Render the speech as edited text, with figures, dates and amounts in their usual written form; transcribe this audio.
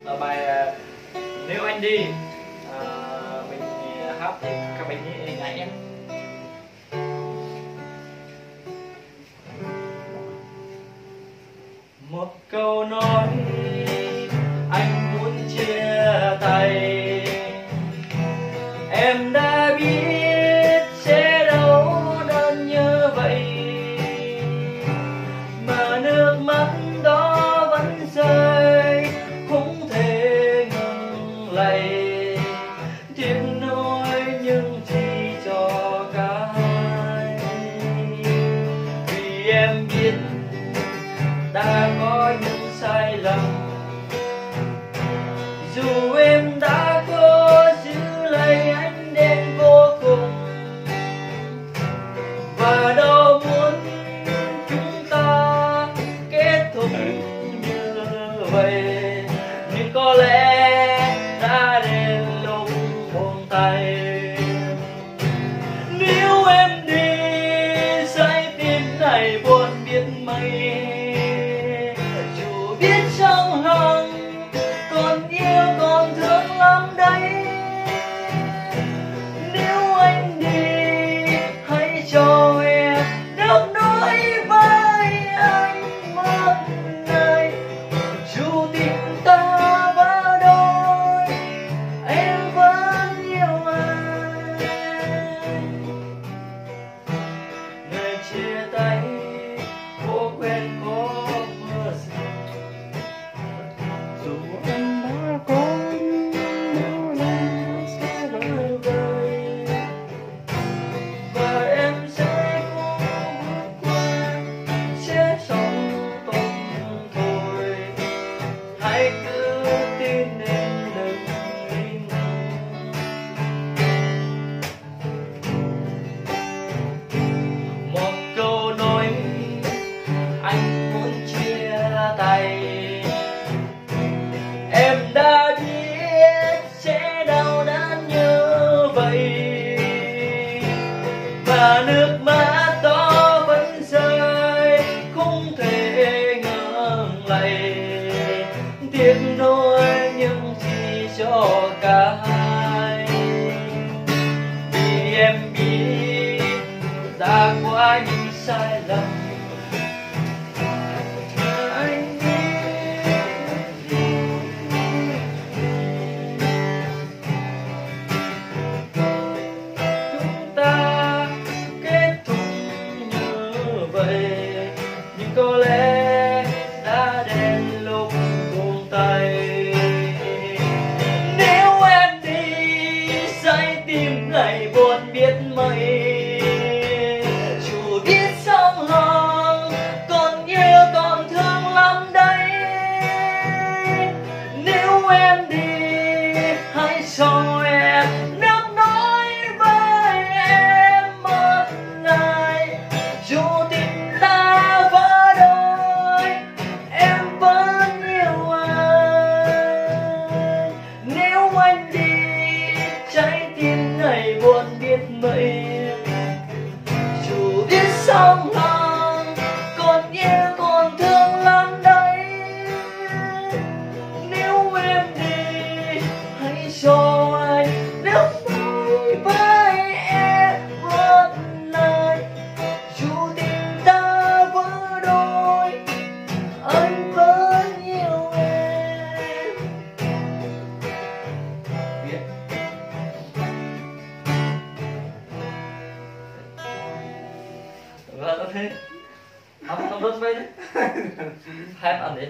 Là bài Nếu Anh Đi. Mình hát thì các bạn nghe nhảy em. Một câu nói anh muốn chia tay, em đã biết sẽ đâu đơn như vậy, mà nước mắt đó vẫn rơi không thể ngừng lại. Tiếc nuối nhưng chỉ cho cả hai, vì em biết đã có những sai lầm, dù em đã cố giữ lấy anh đến vô cùng, và đâu muốn chúng ta kết thúc như vậy. Nhưng có lẽ đã đến lúc buông tay. Nếu em đi trái tim này buồn biết mấy, biết trong lòng còn yêu còn thương lắm đấy. Nếu anh đi hãy cho em được nói với anh một lời, dù tình ta vỡ đôi em vẫn yêu anh. Người chia tay cố quen có mưa rào, dù em đã có nhiều lần sẽ đổi vời, và em sẽ cố vượt qua, sẽ sống tốt thôi. Hãy cứ tin em đừng nghi ngờ. Một câu nói anh muốn chia tay, em đã biết sẽ đau đớn như vậy, và nước mắt đó vẫn rơi không thể ngừng lại. Tiếc nuối nhưng chỉ cho cả hai, vì em biết đã qua những sai lầm. Nhưng có lẽ đã đến lúc buông tay. Nếu em đi trái tim này buồn biết mấy, dù biết trong lòng còn yêu còn thương lắm đấy. Nếu em đi hãy cho em nước nói với em một lời, dù tình ta vỡ đôi em vẫn yêu anh. Nếu anh đi trái tim này buồn biết mấy, dù biết trong lòng còn yêu còn thương lắm đấy. Nếu em đi hãy cho anh nước nói với em một lời, dù tình ta vỡ đôi anh vẫn yêu em. Vâng, ok. Không đốt vậy đấy. Hai anh đi.